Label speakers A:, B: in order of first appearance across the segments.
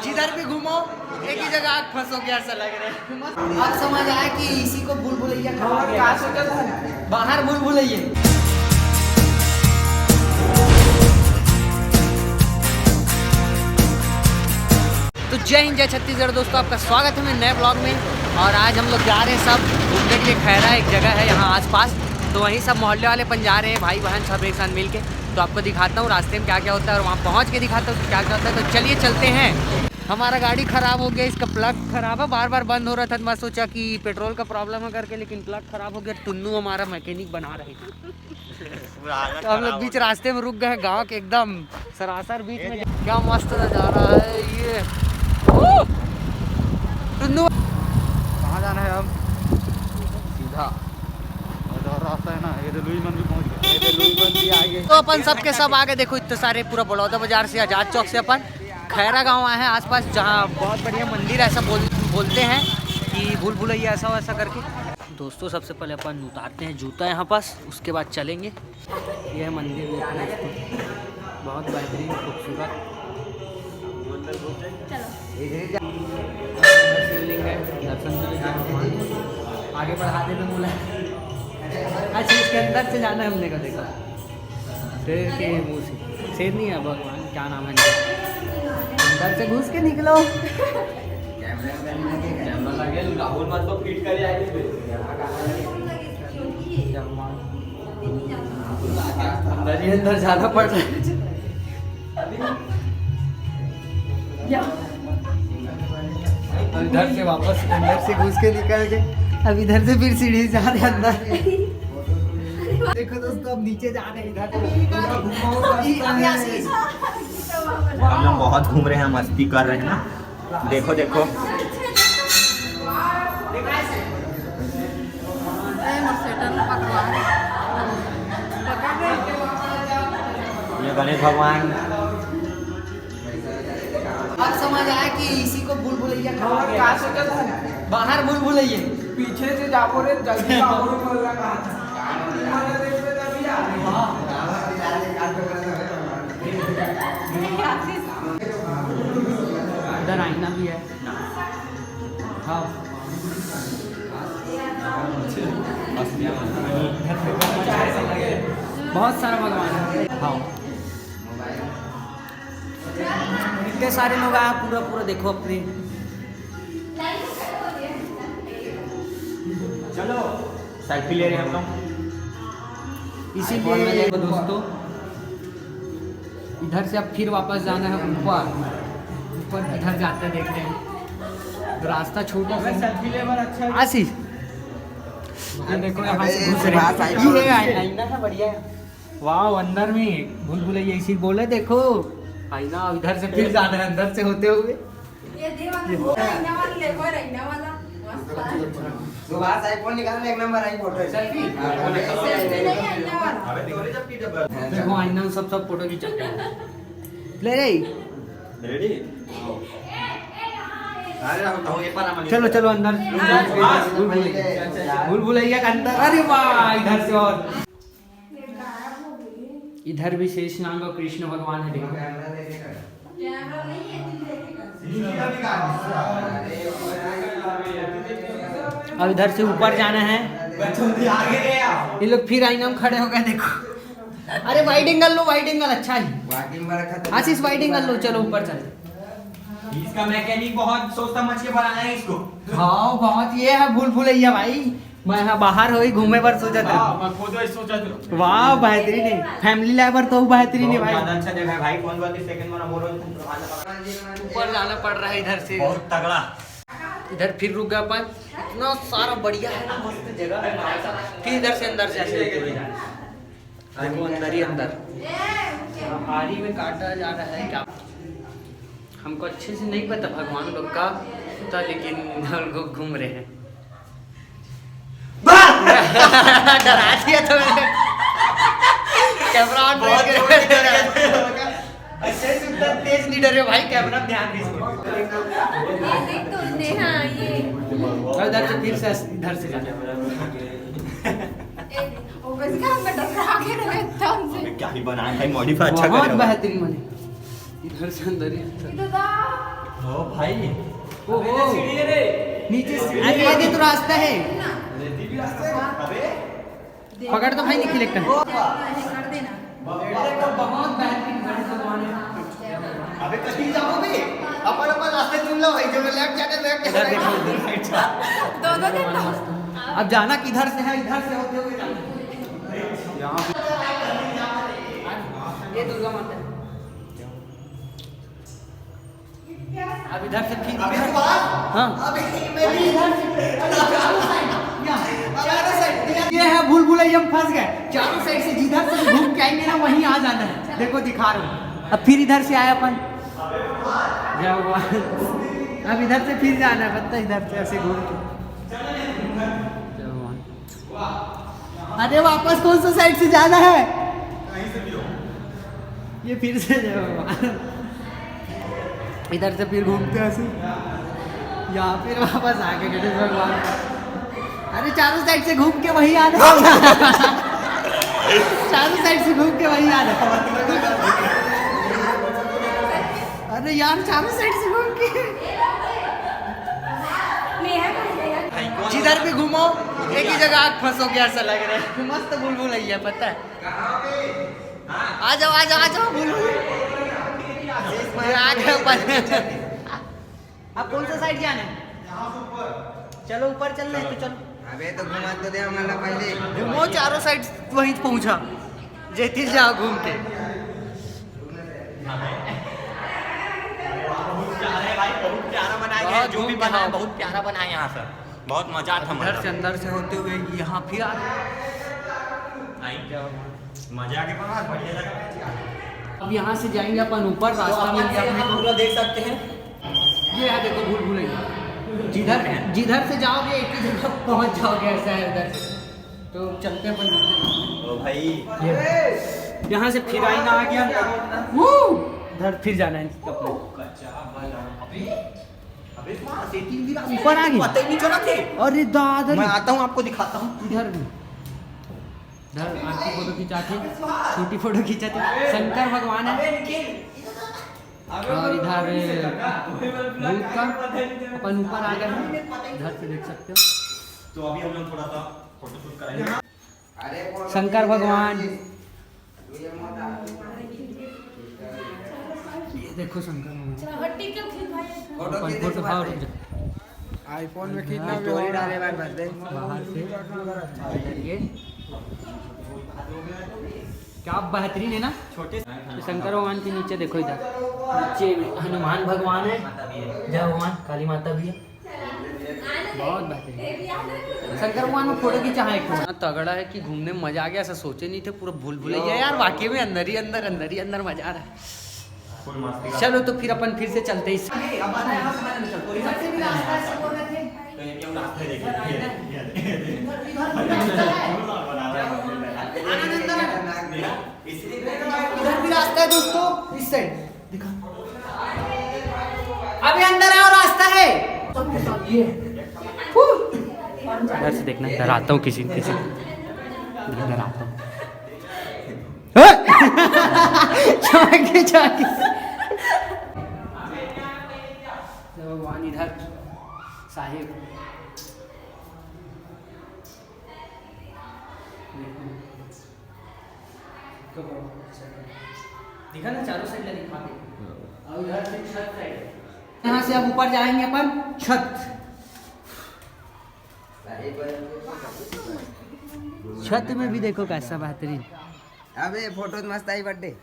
A: जिधर भी घूमो एक ही जगह आग फंसोगे ऐसा लग रहा है। अब समझ आया कि इसी को भूल भुलैया बाहर भूल भुलैया। तो जय हिंद जय छत्तीसगढ़ दोस्तों, आपका स्वागत है मेरे नए ब्लॉग में। और आज हम लोग जा रहे हैं सब घूमने के लिए। खैरा एक जगह है यहाँ आसपास, तो वहीं सब मोहल्ले वाले पन जा रहे हैं, भाई बहन सब एक साथ मिल के। तो आपको दिखाता हूँ रास्ते में क्या क्या होता है और वहाँ पहुँच के दिखाता हूँ क्या क्या होता है। तो चलिए चलते हैं। हमारा गाड़ी ख़राब हो गया, इसका प्लग ख़राब है, बार बार बंद हो रहा था। तो मैं सोचा कि पेट्रोल का प्रॉब्लम है करके, लेकिन प्लग ख़राब हो गया। टुन्नू हमारा मैकेनिक बना रहे थे। तो हम लोग बीच रास्ते में रुक गए, गाँव के एकदम सरासर बीच में। क्या मस्त नज़ारा है ये। टुन्नू कहाँ जाना है अब? सीधा रास्ता है ना, ये तो लुईमन भी पहुँच गए, ये तो लुईमन भी आ गए। तो अपन सबके सब आगे देखो, इतने सारे पूरा बड़ौदा बाजार से, आजाद चौक से अपन खैरा गांव आए हैं आसपास, जहां बहुत बढ़िया मंदिर ऐसा बोलते हैं कि भूल भुलैया ऐसा वैसा करके। दोस्तों सबसे पहले अपन उतारते हैं जूता यहाँ पास, उसके बाद चलेंगे। यह है मंदिर, बहुत बेहतरीन खूबसूरत शिवलिंग है। दर्शन आगे बढ़ा देते बोला। अच्छा इसके अंदर से जाना है हमने का, देखा शेर के मुँह से, शेर नहीं है भगवान, क्या नाम है, अंदर से घुस के निकलो। राहुल मत तो फिट कर अंदर ही अंदर जाना पड़ रहा है। इधर से वापस अंदर से घुस के निकल के अब इधर से फिर सीढ़ी जा रहे अंदर। देखो दोस्तों अब नीचे जा रहे हैं इधर।
B: हम लोग बहुत घूम रहे हैं, मस्ती कर रहे हैं ना। देखो देखो ये गणेश भगवान।
A: अब समझ आया कि इसी को भूल भुलैया बाहर भूल भुलैया
C: पीछे से जाओ रे जल्दी
A: इधर आईना भी है। हाँ बहुत सारा भगवान है। हाँ इतने सारे लोग आए, पूरा पूरा देखो अपने।
B: चलो सेल्फी ले रहे हैं हम लोग।
A: इसीलिए दोस्तों इधर से अब फिर वापस जाना है ऊपर। ऊपर इधर जाते देखते हैं, रास्ता छोटा सा।
C: सेल्फी लेवर अच्छा
A: आशीष ये देखो यहाँ से घुस रहे हैं। आईना था बढ़िया, वाह अंदर में भूल भुलैया इसी बोले। देखो आईना, इधर से फिर जाना है अंदर से होते हुए। देखो आईना सब फोटो खींचते हैं। ले रे चलो चलो अंदर। भूल भुलैया का अंदर। अरे वाह इधर से, और इधर भी शेष नाग और कृष्ण भगवान है। देखो अब इधर से ऊपर जाना है। ये लोग फिर आईना में खड़े हो गए, देखो। अरे वाइड एंगल लो, वाइड एंगल अच्छा है। आशीष वाइड एंगल लो, चलो ऊपर चलो।
B: इसका मैकेनिक बहुत सोच समझ के बनाया है इसको।
A: हाँ बहुत, ये है भूल भुलैया भाई। मैं यहाँ बाहर हो घूमे पर सोचा था।
B: मैं खुद वही सोचा था।
A: वाह बेहतरीन है, फैमिली लेवर तो बेहतरीन है भाई।
B: ज्यादा अच्छा जगह है भाई। कौन बात सेकंड वाला बोलो,
A: ऊपर जाना पड़ रहा है इधर से।
B: बहुत तगड़ा।
A: इधर फिर रुक गया अपन, इतना सारा बढ़िया है ना, मस्त जगह है भाई साहब। फिर इधर से अंदर से ऐसे लेके देखो अंदर ही अंदर आरी में काटा जा रहा है। क्या हमको अच्छे से नहीं पता भगवान लोग का था, लेकिन हम लोग घूम रहे हैं। डरा दिया तो कैमरा ऑन अच्छे से उतना तेज नहीं डरे भाई, कैमरा ध्यान दीजिए। इधर से फिर से इधर से
B: क्या ही बनाया है, मॉडिफाई अच्छा
A: बहुत
B: करे।
A: बेहतरीन बने। इधर से अंदर ही
B: ओ भाई
A: ओहो नीचे अरे ये भी तो रास्ता है। पकड़ तो भाई निकले कर देना। बहुत बेहतरीन गणेश भगवान है।
B: अबे कहीं जाओगे अपन अपन रास्ते चुन लो भाई, जो लेफ्ट जाने लेफ्ट
A: इधर देखो
D: दोनों देखो।
A: अब जाना किधर से है, इधर से होते हुए जाना। ये दुर्गा माता है। अब इधर से फिर इधर हाँ ये है भूल भुलैया हम फंस गए। चारों साइड से जिधर से घूम के आएंगे ना वहीं आ जाना है। देखो दिखा रहा हूँ। अब फिर इधर से आए अपन, जय भगवान। अब इधर से फिर जाना है, पता इधर से ऐसे घूम के। अरे वापस कौन सा साइड से जाना है? ये फिर से जय भगवान। इधर से फिर घूमते ऐसे यहाँ फिर वापस आ गए गणेश भगवान। अरे चारों साइड से घूम के वही आ रहा। चारों साइड से घूम के वही आ रहा। अरे यार चारों साइड से घूम के जिधर भी घूमो एक ही जगह आग फंसोगे ऐसा लग रहा है। मस्त बुलबुल है पता है। आ जाओ आ जाओ आ जाओ बुलबुल आ गए। अब कौन सा साइड जाना है? चलो ऊपर चल रहे हैं तो चलो।
B: अबे तो घुमा तो दे हमारा पहले।
A: घूमो चारों साइड वहीं पहुंचा जेती जाओ घूम के।
B: बहुत प्यारा बनाया गया है, जो भी बना है बहुत प्यारा बना है यहाँ से। बहुत मजा आता है।
A: इधर से अंदर से होते हुए यहाँ फिर आ
B: मजा के बाद बढ़िया जगह।
A: अब यहाँ से जाएंगे अपन ऊपर। रास्ता में
B: पूरा देख सकते हैं।
A: ये है देखो भूल भुलैया। जिधर जिधर से जाओगे एक ही जगह पहुँच जाओगे ऐसा है उधर से। तो चलते हैं
B: ओ भाई
A: यहाँ से फिर आईना आ गया। इधर फिर जाना है अपने ऊपर आ गए।
B: पता ही नहीं चला थे।
A: अरे दादा
B: मैं आता हूँ आपको दिखाता हूँ।
A: इधर भी इधर आरती फोटो खिंचाते, छोटी फोटो खिंचाते। शंकर भगवान है और इधर भूत का। अपन ऊपर आ गए हैं, इधर से देख सकते हो।
B: तो अभी हम लोग थोड़ा सा फोटो शूट करेंगे।
A: शंकर भगवान ये देखो शंकर भगवान। फोटो
C: आईफोन में कितना
B: स्टोरी डाले बाहर
A: बाहर से ये क्या बेहतरीन है ना।
B: छोटे
A: शंकर भगवान के नीचे देखो, इधर नीचे हनुमान भगवान है, जय भगवान, काली माता भी है। बहुत बेहतरीन शंकर भगवान में फोटो खींचा है। एक तगड़ा है कि घूमने में मजा आ गया। ऐसा सोचे नहीं थे, पूरा भूल भुलैया यार। वाकई में अंदर ही अंदर मजा आ रहा है। चलो तो फिर अपन फिर से चलते ही। इधर भी रास्ता है दोस्तों, इस साइड दिखा। अभी अंदर आओ, रास्ता है। इधर से देखना, डराता हूँ किसी डराता हूँ। भगवान इधर साहिब दिखा ना, चारों साइड दिखा दे। और इधर से छत साइड। यहाँ से अब ऊपर जाएंगे अपन छत में भी देखो कैसा बेहतरीन।
B: अबे फोटो मस्त आई बर्थडे।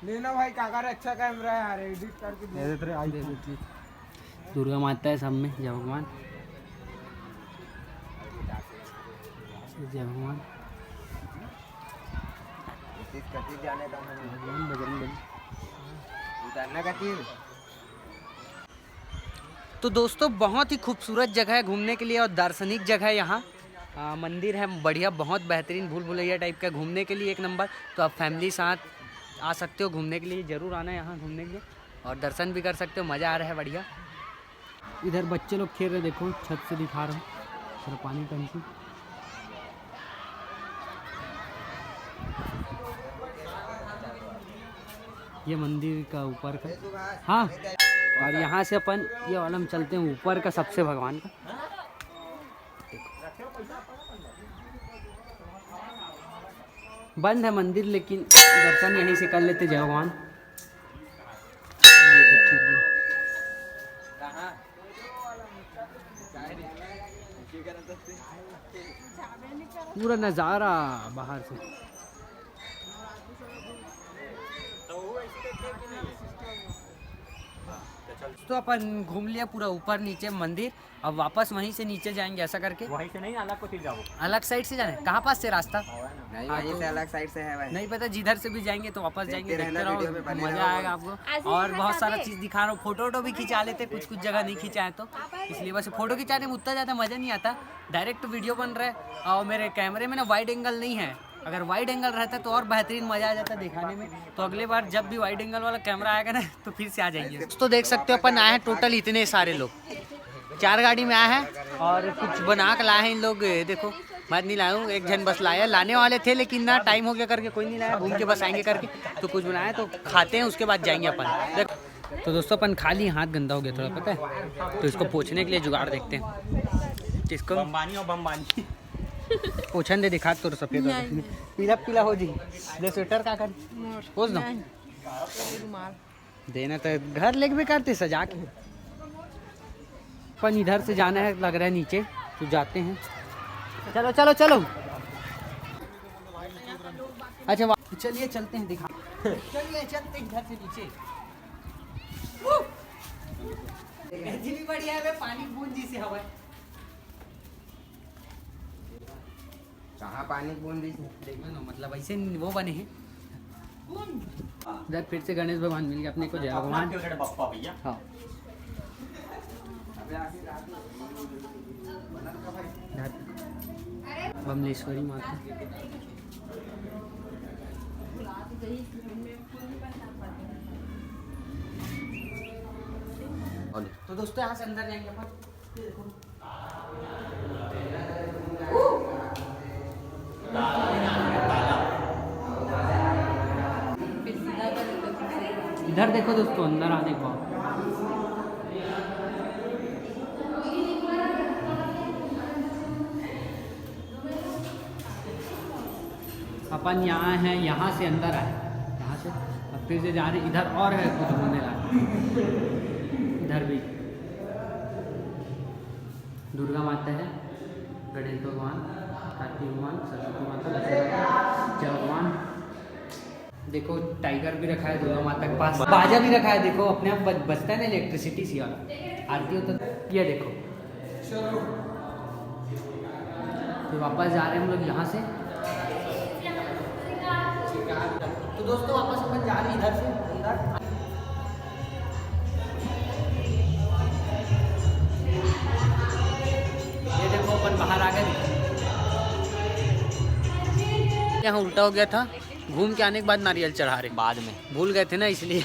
C: लेना भाई काका रे, अच्छा कैमरा है यार, एडिट करके दे देते रहे। आई
A: दुर्गा माता है सब में, जय भगवान, जय भगवान। तो दोस्तों बहुत ही खूबसूरत जगह है घूमने के लिए और दार्शनिक जगह है यहाँ। मंदिर है बढ़िया, बहुत बेहतरीन, भूल भुलैया टाइप का, घूमने के लिए एक नंबर। तो आप फैमिली साथ आ सकते हो घूमने के लिए, ज़रूर आना यहाँ घूमने के लिए और दर्शन भी कर सकते हो। मज़ा आ रहा है बढ़िया। इधर बच्चे लोग खेल रहे, देखो छत से दिखा रहा हूँ, थोड़ा पानी टंकी। ये मंदिर का ऊपर का, हाँ। और यहाँ से अपन ये वाला हम चलते हैं ऊपर का सबसे भगवान का। बंद है मंदिर, लेकिन दर्शन यहीं से कर लेते। जय भगवान। पूरा नज़ारा बाहर से। तो अपन घूम लिया पूरा ऊपर नीचे मंदिर। अब वापस वहीं से नीचे जाएंगे ऐसा करके।
B: वहीं से नहीं, अलग को फिर जाओ।
A: अलग साइड से जाना है? कहाँ पास से रास्ता?
C: नहीं
A: हाँ,
C: वहीं
A: तो
C: से अलग साइड से है भाई।
A: नहीं पता, जिधर से भी जाएंगे तो वापस जाएंगे।
C: देखते
A: देखते
C: रहना, वीडियो
A: रहो,
C: में बने
A: मजा
C: रहो।
A: आएगा आपको। और बहुत सारा चीज़ दिखा रहा हूँ। फोटो वोटो भी खिंचा लेते, कुछ कुछ जगह नहीं खिंचाए तो इसलिए बस फोटो खिंचाने में उतना ज़्यादा मज़ा नहीं आता। डायरेक्ट वीडियो बन रहा है और मेरे कैमरे में ना वाइड एंगल नहीं है। अगर वाइड एंगल रहता तो और बेहतरीन मज़ा आ जाता दिखाने में। तो अगले बार जब भी वाइड एंगल वाला कैमरा आएगा ना तो फिर से आ जाएंगे। तो देख सकते हो अपन आए हैं टोटल इतने सारे लोग, 4 गाड़ी में आए हैं और कुछ बना के लाए हैं इन लोग। देखो मैं नहीं लाया हूँ, एक जन बस लाया। लाने वाले थे लेकिन ना टाइम हो गया करके कोई नहीं लाया। घूम के बस आएंगे करके तो कुछ बनाया तो खाते हैं, उसके बाद जाएंगे अपन। देख तो दोस्तों अपन खाली हाथ गंदा हो गया थोड़ा, पता है, तो इसको पोंछने के लिए जुगाड़ देखते हैं। इसको
B: बम्बानी और बम्बानी
A: पोछन दे दिखा तो सफेद पीला पीला हो जी। दे स्वेटर का कर पोछ दो देना तो घर लेके भी करते सजा के। अपन इधर से जाना है, लग रहा है नीचे, तो जाते हैं। चलो चलो चलो। अच्छा चलिए चलते हैं, दिखा। चलिए चलते हैं इधर से नीचे। भी बढ़िया है, पानी बूंद जी से हवा है।
C: कहाँ पानी बूंदी
A: देखो ना, मतलब ऐसे वो बने हैं। इधर फिर से गणेश भगवान मिल गए अपने को। जय भगवान।
B: बप्पा भैया।
A: हाँ बमलेश्वरी माता। तो दोस्तों यहाँ से अंदर जाएंगे अपन। इधर देखो दोस्तों, अंदर आने को अपन यहाँ हैं, यहाँ से अंदर आए, यहाँ से अब फिर से जा रहे। इधर और है कुछ घूमने लायक। इधर भी दुर्गा माता है, गणेश भगवान, कार्तिक भगवान, सरस्वती माता, जय भगवान। देखो टाइगर भी रखा है दुर्गा माता के पास। बाजा भी रखा है, देखो अपने आप बजता है ना, इलेक्ट्रिसिटी सी वाला आरती होता है। ये देखो तो वापस जा रहे हैं हम लोग यहाँ से। तो दोस्तों वापस अपन जा रहे हैं इधर से अंदर। ये देखो अपन बाहर आ गए। यहाँ उल्टा हो गया था, घूम के आने के बाद नारियल चढ़ा रहे। बाद में भूल गए थे ना, इसलिए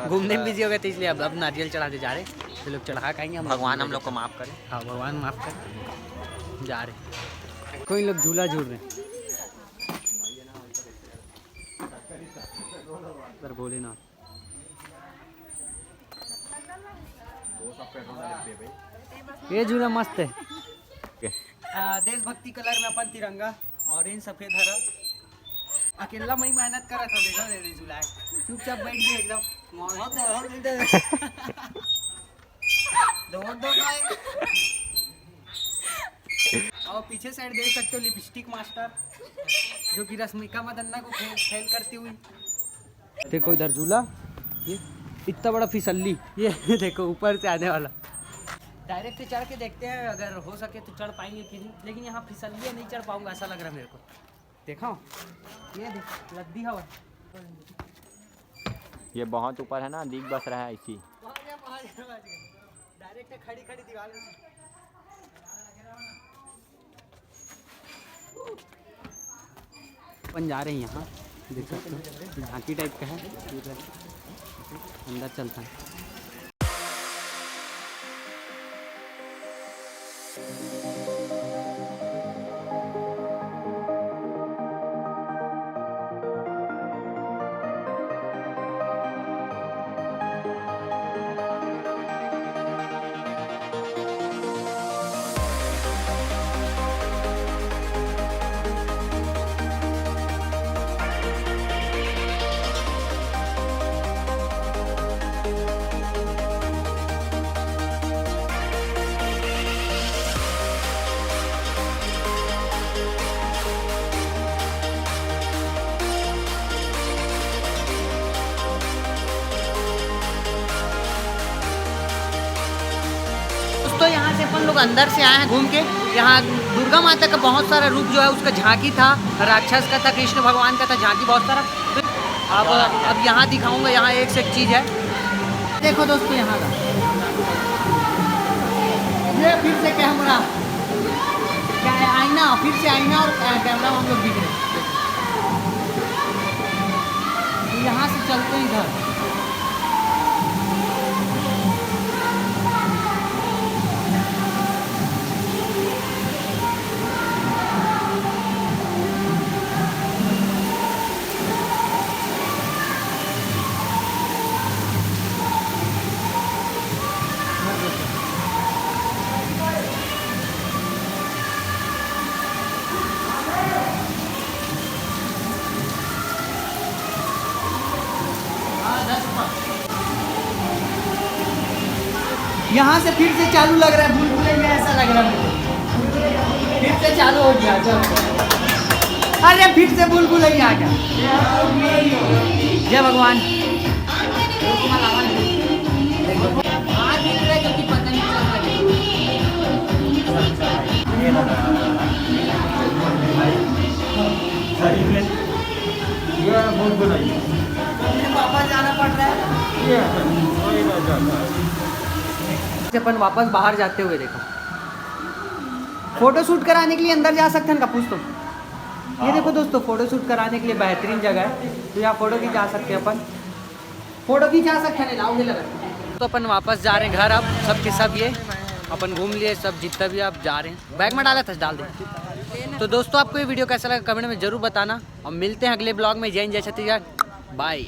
A: घूमने में बिजी हो गए थे, इसलिए अब नारियल चढ़ाते जा रहे। तो लोग चढ़ा खाएंगे।
B: भगवान हम लोग को माफ करे।
A: हाँ भगवान माफ कर। जा रहे कोई लोग झूला झूल रहे पर बोले ना। ये झूला मस्त है। देशभक्ति कलर में अपन तिरंगा, ऑरेंज सफेद हरा। अकेला मैं मेहनत करा था, देखा नहीं झूला है, चुपचाप बैठ गए एकदम। और पीछे साइड देख सकते हो लिपस्टिक मास्टर, जो कि रश्मिका मंदाना को फेल करती हुई। देखो इधर झूला, ये इतना बड़ा फिसल्ली, ये देखो ऊपर से आने वाला। डायरेक्ट चढ़ के देखते हैं, अगर हो सके तो चढ़ पाएंगे कि नहीं। लेकिन यहाँ फिसल्ली है, नहीं चढ़ पाऊंगा ऐसा लग रहा है मेरे को। देखा ये देख लद्दी हवा।
B: ये बहुत ऊपर है ना, दिख बस रहा है इसी।
A: डायरेक्ट खड़ी खड़ी दीवार में। अपन जा रहे हैं यहाँ, देख सकते हो झांकी टाइप का है, अंदर चलता है। लोग अंदर से आए हैं घूम के। यहाँ दुर्गा माता का बहुत सारा रूप जो है उसका झांकी था, राक्षस का था, कृष्ण भगवान का था, झांकी बहुत सारा। अब यहाँ दिखाऊंगा, यहाँ एक से एक चीज़ है। देखो दोस्तों यहाँ का ये फिर से कैमरा, क्या है, आईना, फिर से आईना और कैमरा हम लोग दिख रहे हैं। तो यहाँ से चलते हैं इधर। यहाँ से फिर से चालू लग रहा है, भूल भुलैया ऐसा लग रहा है मुझे। फिर से चालू हो गया, चलो। अरे फिर से भूल भुलैया आ गया। जय भगवान। हाँ दिख रहा है, जो कि पता नहीं चल रहा। वापस जाना पड़ रहा है। अपन वापस बाहर जाते हुए देखो, फोटो शूट कराने के लिए अंदर जा सकते हैं का पूछ। तो ये देखो दोस्तों, फोटो शूट कराने के लिए बेहतरीन जगह है। तो यहाँ फोटो खींचा सकते हैं, अपन फोटो खींचा सकते हैं, लाओगे लगा। तो अपन वापस जा रहे हैं घर। अब सब के सब ये अपन घूम लिए, सब जितना भी आप जा रहे हैं। बैग में डाला था, डाल दें। तो दोस्तों आपको ये वीडियो कैसा लगा कमेंट में जरूर बताना, और मिलते हैं अगले ब्लॉग में। जय हिंद, जय छत्तीसगढ़, बाय।